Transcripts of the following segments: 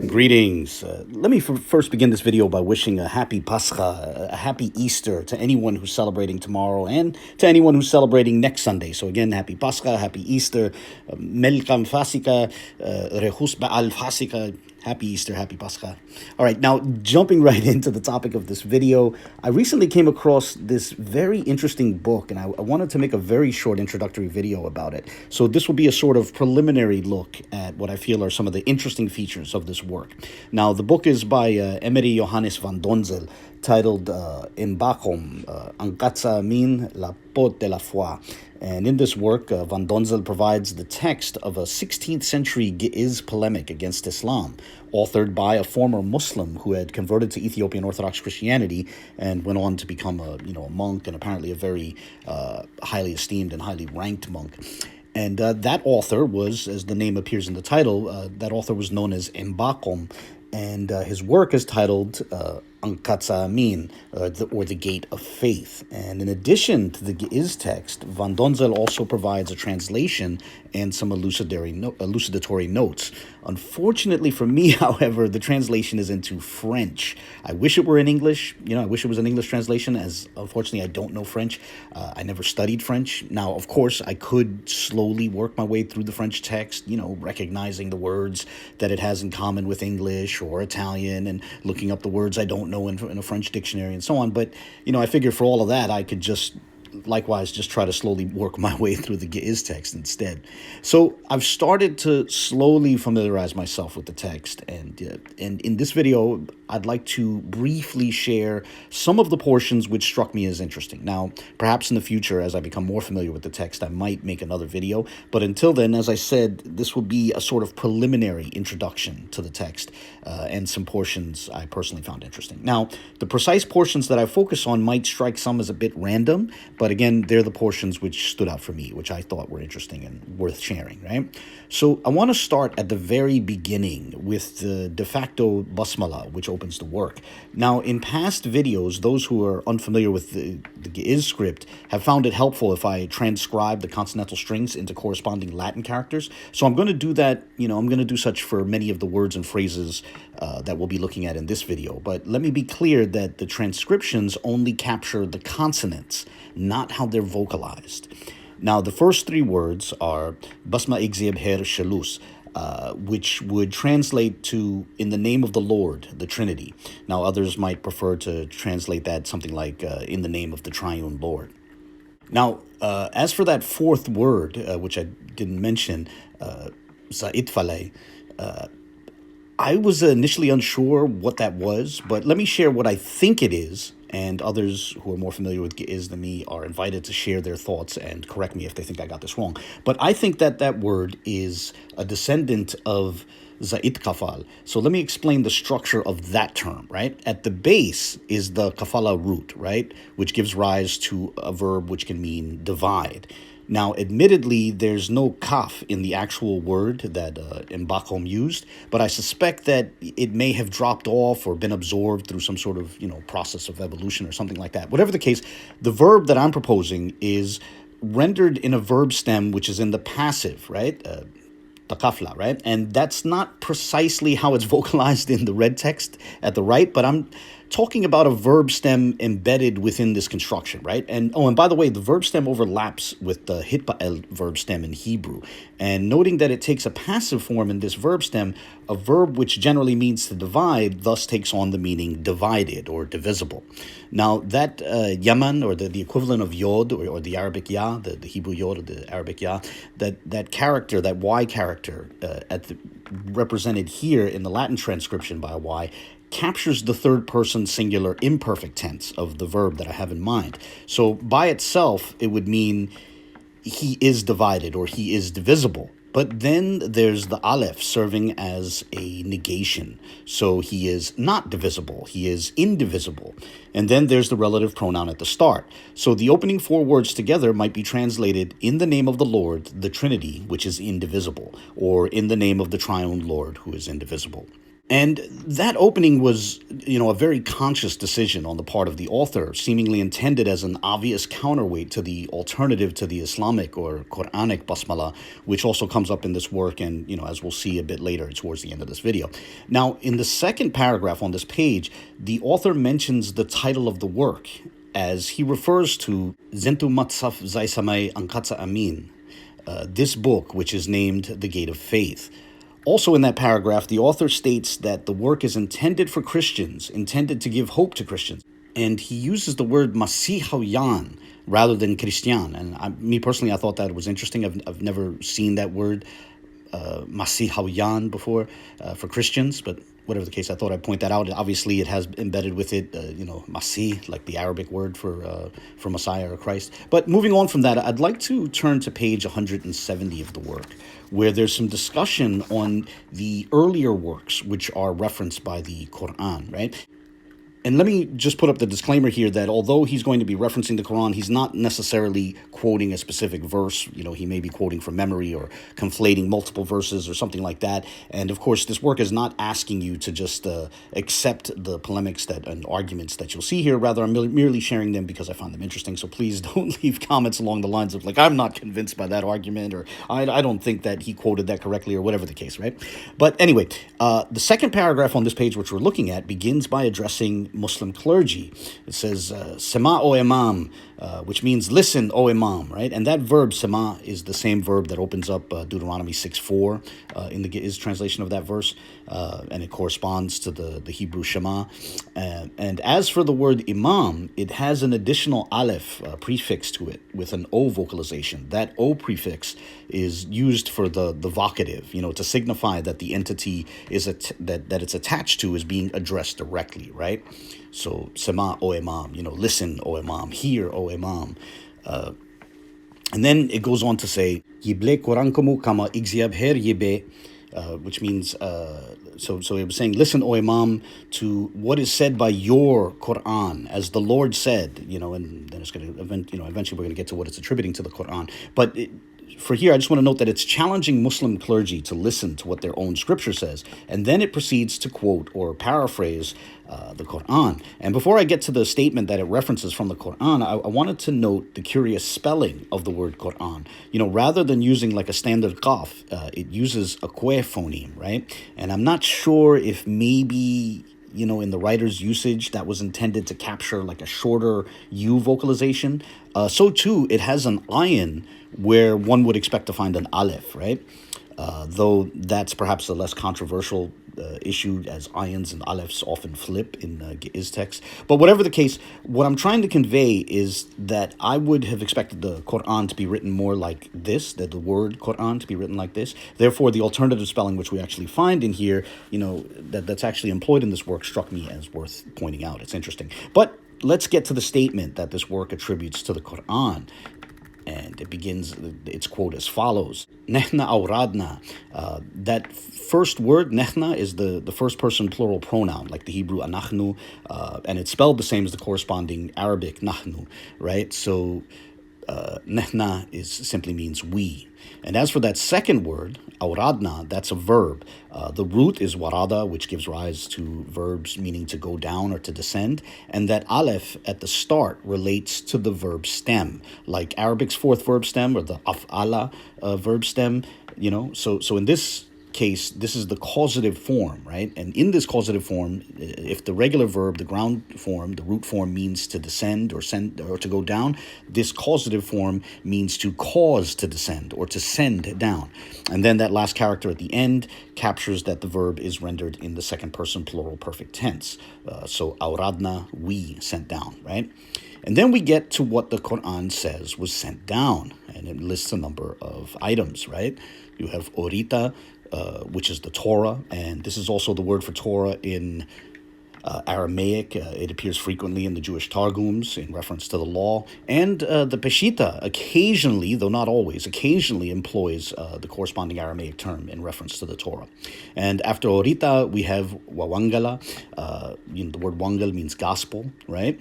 Greetings. Let me first begin this video by wishing a happy Pascha, a happy Easter to anyone who's celebrating tomorrow and to anyone who's celebrating next Sunday. So again, happy Pascha, happy Easter, Melkam Fasika, Rehus Ba'al Fasika. Happy Easter, happy Pascha. All right, now jumping right into the topic of this video, I recently came across this very interesting book, and I wanted to make a very short introductory video about it. So this will be a sort of preliminary look at what I feel are some of the interesting features of this work. Now, the book is by Emeri Johannes van Donzel, titled Enbaqom, Anqaṣa Amin, la Porte de la foi. And in this work, van Donzel provides the text of a 16th century Ge'ez polemic against Islam, authored by a former Muslim who had converted to Ethiopian Orthodox Christianity and went on to become a monk, and apparently a very highly esteemed and highly ranked monk. And that author was, as the name appears in the title, that author was known as Enbaqom, and his work is titled Anqaṣa Amin, or the Gate of Faith. And in addition to the Ge'ez text, van Donzel also provides a translation and some elucidatory notes. Unfortunately for me, however, the translation is into French. I wish it were in English. I wish it was an English translation, as unfortunately I don't know French. I never studied French. Now, of course, I could slowly work my way through the French text, recognizing the words that it has in common with English or Italian, and looking up the words I don't know in a French dictionary and so on. But, I figured for all of that, I could just likewise just try to slowly work my way through the Ge'ez text instead. So I've started to slowly familiarize myself with the text, and in this video, I'd like to briefly share some of the portions which struck me as interesting. Now, perhaps in the future, as I become more familiar with the text, I might make another video, but until then, as I said, this will be a sort of preliminary introduction to the text, and some portions I personally found interesting. Now, the precise portions that I focus on might strike some as a bit random, but again, they're the portions which stood out for me, which I thought were interesting and worth sharing, right? So I want to start at the very beginning with the de facto basmala, which opens the work. Now, in past videos, those who are unfamiliar with the Ge'ez script have found it helpful if I transcribe the consonantal strings into corresponding Latin characters. So I'm going to do that, I'm going to do such for many of the words and phrases that we'll be looking at in this video. But let me be clear that the transcriptions only capture the consonants, not how they're vocalized. Now, the first three words are Basma Igzeb Her Shalus, which would translate to in the name of the Lord, the Trinity. Now, others might prefer to translate that something like in the name of the Triune Lord. Now, as for that fourth word, which I didn't mention, Za'itfale, I was initially unsure what that was, but let me share what I think it is, and others who are more familiar with Ge'ez than me are invited to share their thoughts and correct me if they think I got this wrong. But I think that that word is a descendant of Za'it kafal. So let me explain the structure of that term, right? At the base is the kafala root, right? Which gives rise to a verb which can mean divide. Now, admittedly, there's no kaf in the actual word that Enbaqom used, but I suspect that it may have dropped off or been absorbed through some sort of, process of evolution or something like that. Whatever the case, the verb that I'm proposing is rendered in a verb stem which is in the passive, right? Takafla, right? And that's not precisely how it's vocalized in the red text at the right, but I'm talking about a verb stem embedded within this construction, right? And by the way, the verb stem overlaps with the hitpa'el verb stem in Hebrew. And noting that it takes a passive form in this verb stem, a verb which generally means to divide thus takes on the meaning divided or divisible. Now, that yaman, or the equivalent of yod, or the Arabic ya, the Hebrew yod or the Arabic ya, that character, that y character represented here in the Latin transcription by a y, captures the third person singular imperfect tense of the verb that I have in mind. So by itself, it would mean he is divided or he is divisible. But then there's the aleph serving as a negation. So he is not divisible. He is indivisible. And then there's the relative pronoun at the start. So the opening four words together might be translated in the name of the Lord, the Trinity, which is indivisible, or in the name of the triune Lord, who is indivisible. And that opening was, a very conscious decision on the part of the author, seemingly intended as an obvious counterweight to the alternative to the Islamic or Quranic basmala, which also comes up in this work and, as we'll see a bit later towards the end of this video. Now, in the second paragraph on this page, the author mentions the title of the work as he refers to Zentu Matsaf Zaisamai Anqaṣa Amin, this book, which is named The Gate of Faith. Also in that paragraph, the author states that the work is intended for Christians, intended to give hope to Christians. And he uses the word MaseeHee rather than Christian. And me personally, I thought that was interesting. I've never seen that word MaseeHee before for Christians, but whatever the case, I thought I'd point that out. Obviously, it has embedded with it, Masih, like the Arabic word for Messiah or Christ. But moving on from that, I'd like to turn to page 170 of the work, where there's some discussion on the earlier works which are referenced by the Quran, right? And let me just put up the disclaimer here that although he's going to be referencing the Quran, he's not necessarily quoting a specific verse. He may be quoting from memory or conflating multiple verses or something like that. And of course, this work is not asking you to just accept the polemics and arguments that you'll see here. Rather, I'm merely sharing them because I found them interesting. So please don't leave comments along the lines of I'm not convinced by that argument, or I don't think that he quoted that correctly, or whatever the case, right? But anyway, the second paragraph on this page, which we're looking at, begins by addressing Muslim clergy. It says, Sema o Imam, which means listen, O Imam, right? And that verb, Sema, is the same verb that opens up Deuteronomy 6:4 in the Ge'ez translation of that verse, and it corresponds to the Hebrew Shema. And as for the word Imam, it has an additional aleph prefix to it with an O vocalization. That O prefix is used for the vocative, to signify that the entity is that it's attached to is being addressed directly, right? So, Sema o Imam, listen, O Imam, hear, O Imam. And then it goes on to say, Yible Korankumu kama igziab her yibe, which means, so it was saying, listen, O Imam, to what is said by your Quran, as the Lord said, and then it's going to, eventually we're going to get to what it's attributing to the Quran. But for here, I just want to note that it's challenging Muslim clergy to listen to what their own scripture says, and then it proceeds to quote or paraphrase the Quran. And before I get to the statement that it references from the Quran, I wanted to note the curious spelling of the word Quran. Rather than using like a standard qaf, it uses a que phoneme, right? And I'm not sure if maybe in the writer's usage that was intended to capture like a shorter U vocalization. So too, it has an ayin where one would expect to find an aleph, right? Though that's perhaps a less controversial issue, as ayins and alephs often flip in Ge'ez text. But whatever the case, what I'm trying to convey is that I would have expected the Quran to be written more like this, that the word Quran to be written like this. Therefore, the alternative spelling, which we actually find in here, that's actually employed in this work, struck me as worth pointing out. It's interesting. But let's get to the statement that this work attributes to the Quran. And it begins its quote as follows. Nehna awradna. That first word, nehna, is the first person plural pronoun, like the Hebrew anachnu, and it's spelled the same as the corresponding Arabic nahnu, right? So nehna simply means we. And as for that second word, awradna, that's a verb. The root is warada, which gives rise to verbs meaning to go down or to descend. And that aleph at the start relates to the verb stem, like Arabic's fourth verb stem or the af'ala verb stem, So in this case, this is the causative form, right? And in this causative form, if the regular verb, the ground form, the root form means to descend or send or to go down, this causative form means to cause to descend or to send down. And then that last character at the end captures that the verb is rendered in the second person plural perfect tense. So awradna, we sent down, right? And then we get to what the Quran says was sent down, and it lists a number of items, right? You have orita, which is the Torah, and this is also the word for Torah in Aramaic, it appears frequently in the Jewish Targums in reference to the law. And the Peshitta occasionally, though not always, occasionally employs the corresponding Aramaic term in reference to the Torah. And after Orita, we have Wawangala. The word Wangal means gospel, right?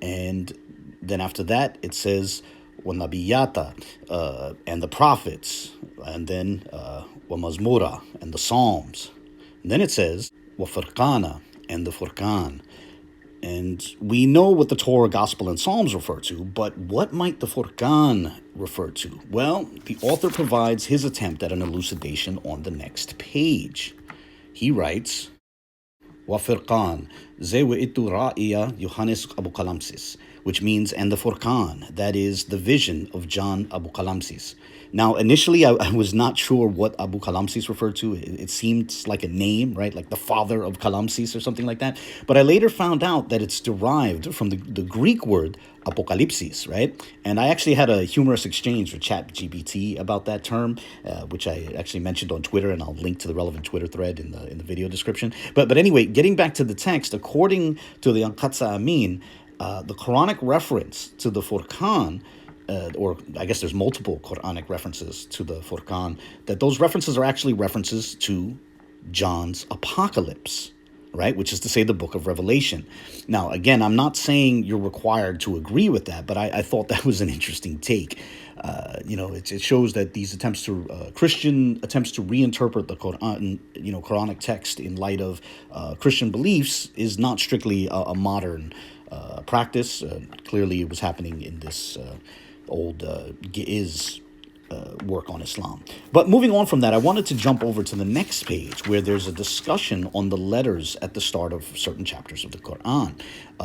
And then after that, it says Wanabiyata, and the prophets, and then Wamazmura, and the Psalms. And then it says Wafurqana, and the Furqan. And we know what the Torah, Gospel, and Psalms refer to, but what might the Furqan refer to? Well, the author provides his attempt at an elucidation on the next page. He writes, Wafurqan, Zewi'itu Ra'iya Johannes Abu Kalamsis, which means, and the Furqan, that is the vision of John Abu Kalamsis. Now, initially, I was not sure what Abu Kalamsis referred to. It seemed like a name, right? Like the father of Kalamsis or something like that. But I later found out that it's derived from the Greek word apocalypsis, right? And I actually had a humorous exchange with ChatGPT about that term, which I actually mentioned on Twitter, and I'll link to the relevant Twitter thread in the video description. But anyway, getting back to the text, according to the Anqaṣa Amin, the Quranic reference to the Furqan, or I guess there's multiple Quranic references to the Furqan, that those references are actually references to John's apocalypse, right? Which is to say the book of Revelation. Now, again, I'm not saying you're required to agree with that, but I thought that was an interesting take. It shows that these Christian attempts to reinterpret the Quran, Quranic text in light of Christian beliefs is not strictly a modern practice. Clearly, it was happening in this old Ge'ez work on Islam. But moving on from that, I wanted to jump over to the next page where there's a discussion on the letters at the start of certain chapters of the Quran.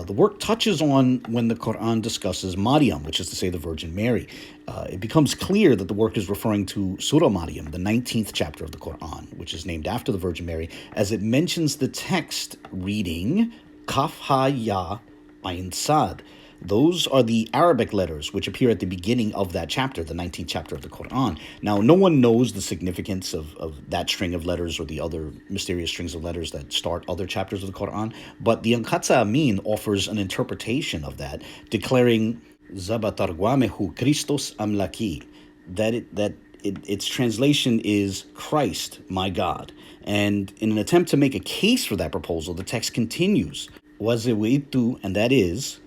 The work touches on when the Quran discusses Maryam, which is to say the Virgin Mary. It becomes clear that the work is referring to Surah Maryam, the 19th chapter of the Quran, which is named after the Virgin Mary, as it mentions the text reading Kaf Ha Ya Ain Sad. Those are the Arabic letters which appear at the beginning of that chapter, the 19th chapter of the Quran. Now, no one knows the significance of that string of letters or the other mysterious strings of letters that start other chapters of the Quran, but the Anqaṣa Amin offers an interpretation of that, declaring Zabatarguamehu Christos Amlaki, that its translation is Christ, my God. And in an attempt to make a case for that proposal, the text continues, Wazewitu, and that is,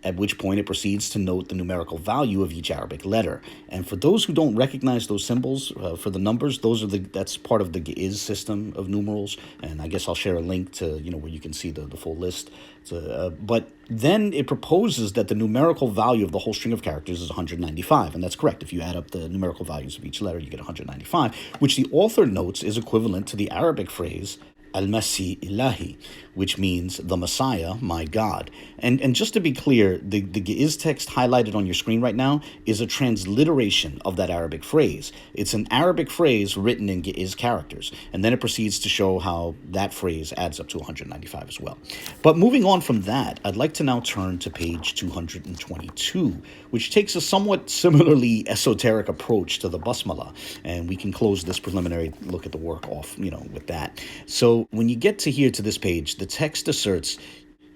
at which point it proceeds to note the numerical value of each Arabic letter. And for those who don't recognize those symbols for the numbers, that's part of the Ge'ez system of numerals. And I guess I'll share a link to where you can see the full list. But then it proposes that the numerical value of the whole string of characters is 195, and that's correct. If you add up the numerical values of each letter, you get 195, which the author notes is equivalent to the Arabic phrase al-MaseeHee, which means the Messiah, my God. And just to be clear, the Ge'ez text highlighted on your screen right now is a transliteration of that Arabic phrase. It's an Arabic phrase written in Ge'ez characters, and then it proceeds to show how that phrase adds up to 195 as well. But moving on from that, I'd like to now turn to page 222, which takes a somewhat similarly esoteric approach to the Basmala, and we can close this preliminary look at the work off, with that. So when you get to this page, the text asserts,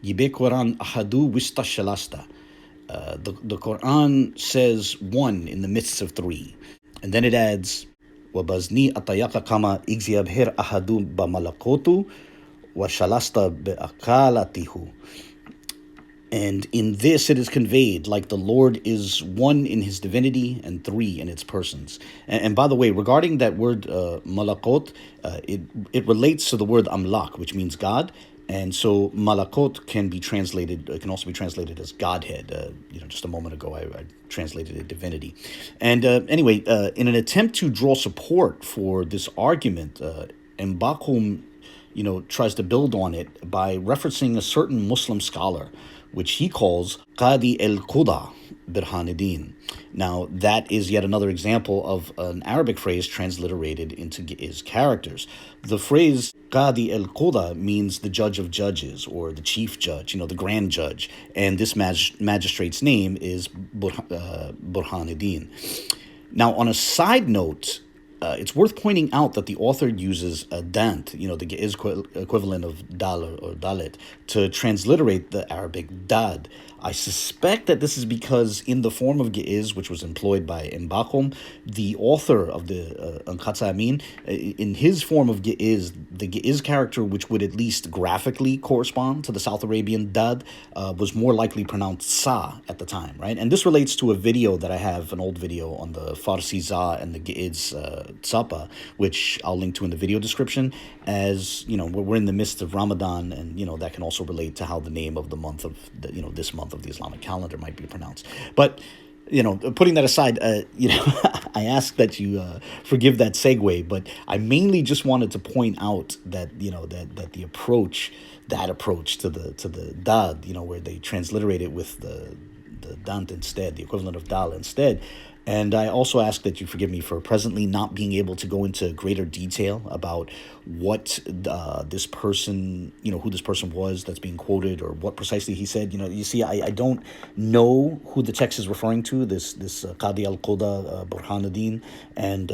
Yibe Quran ahadu wista shalasta. The Quran says one in the midst of three. And then it adds, Wabazni atayaka kama igziabher ahadu bamalakotu wa shalasta be'akalatihu. And in this it is conveyed, like the Lord is one in his divinity and three in its persons. And by the way, regarding that word malakot, it relates to the word amlak, which means God. And so malakot can also be translated as Godhead. Just a moment ago I translated it divinity. And anyway, in an attempt to draw support for this argument, Enbaqom, tries to build on it by referencing a certain Muslim scholar, which he calls Qadi el-Quda Birhanuddin. Now, that is yet another example of an Arabic phrase transliterated into Ge'ez characters. The phrase Qadi el-Quda means the judge of judges, or the chief judge, the grand judge. And this magistrate's name is Burhanuddin. Now, on a side note, It's worth pointing out that the author uses a dant, the Ge'ez equivalent of dal or dalet, to transliterate the Arabic dad. I suspect that this is because in the form of Ge'ez, which was employed by Enbaqom, the author of the Anqaṣa Amin, in his form of Ge'ez, the Ge'ez character, which would at least graphically correspond to the South Arabian dad, was more likely pronounced sa at the time, right? And this relates to a video that I have, an old video on the Farsi za and the Ge'ez tsapa, which I'll link to in the video description. As we're in the midst of Ramadan, and that can also relate to how the name of the month of this month of the Islamic calendar might be pronounced. But putting that aside, I ask that you forgive that segue, but I mainly just wanted to point out that that the approach to the dad, where they transliterate it with the dant instead, the equivalent of dal instead. And I also ask that you forgive me for presently not being able to go into greater detail about what this person, who this person was that's being quoted, or what precisely he said. You see, I don't know who the text is referring to, this Qadi al-Quda Burhanuddin. And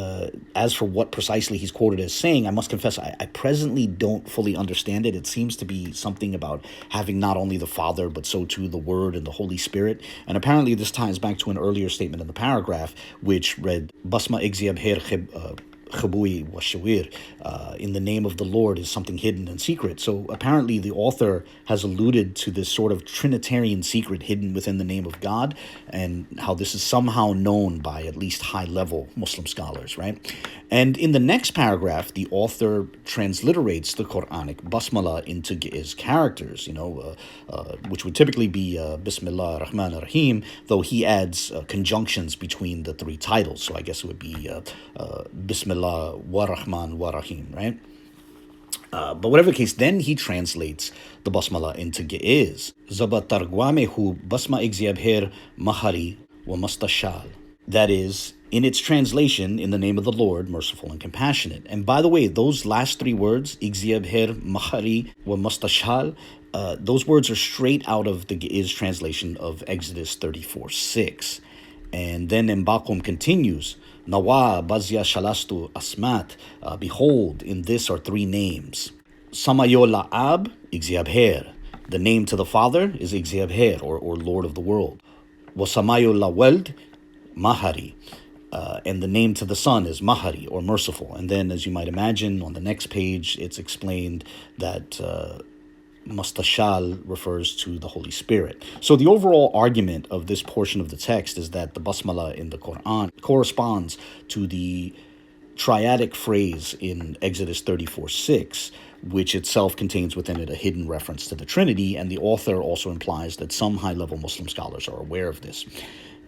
as for what precisely he's quoted as saying, I must confess, I presently don't fully understand it. It seems to be something about having not only the Father, but so too the Word and the Holy Spirit. And apparently this ties back to an earlier statement in the paragraph, which read, Basma Igziabher Khabui Washawir, in the name of the Lord is something hidden and secret. So apparently the author has alluded to this sort of Trinitarian secret hidden within the name of God, and how this is somehow known by at least high-level Muslim scholars, right? And in the next paragraph, the author transliterates the Quranic basmala into Ge'ez characters, which would typically be Bismillah ar-Rahman ar-Rahim, though he adds conjunctions between the three titles. So I guess it would be Bismillah wa Rahman wa Rahim, right? But whatever the case, then he translates the basmala into Ge'ez. Zaba targwamehu basma igziabher mahari wa mustashal. That is, in its translation, in the name of the Lord, merciful and compassionate. And by the way, those last three words, igziabher mahari wa mustashal, those words are straight out of the Ge'ez translation of Exodus 34:6. And then Enbaqom continues, Nawa bazya shalastu asmat, behold, in this are three names. Samayo la'ab, igziabher. The name to the Father is igziabher, or Lord of the world. Wasamayo la'weld, mahari. And the name to the Son is mahari, or merciful. And then, as you might imagine, on the next page, it's explained that Mustashal refers to the Holy Spirit. So the overall argument of this portion of the text is that the basmala in the Quran corresponds to the triadic phrase in Exodus 34:6, which itself contains within it a hidden reference to the Trinity, and the author also implies that some high-level Muslim scholars are aware of this.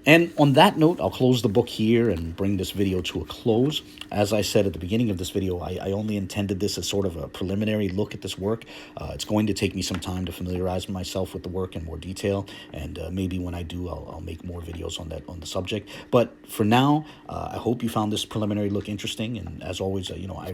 And on that note, I'll close the book here and bring this video to a close. As I said at the beginning of this video, I only intended this as sort of a preliminary look at this work. It's going to take me some time to familiarize myself with the work in more detail, and maybe when I do, I'll make more videos on the subject. But for now, I hope you found this preliminary look interesting. And as always, I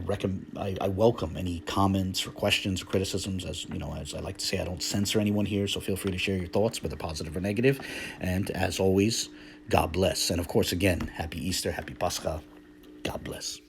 welcome any comments or questions or criticisms. As I like to say, I don't censor anyone here, so feel free to share your thoughts, whether positive or negative. And as always, God bless. And of course, again, happy Easter, happy Pascha. God bless.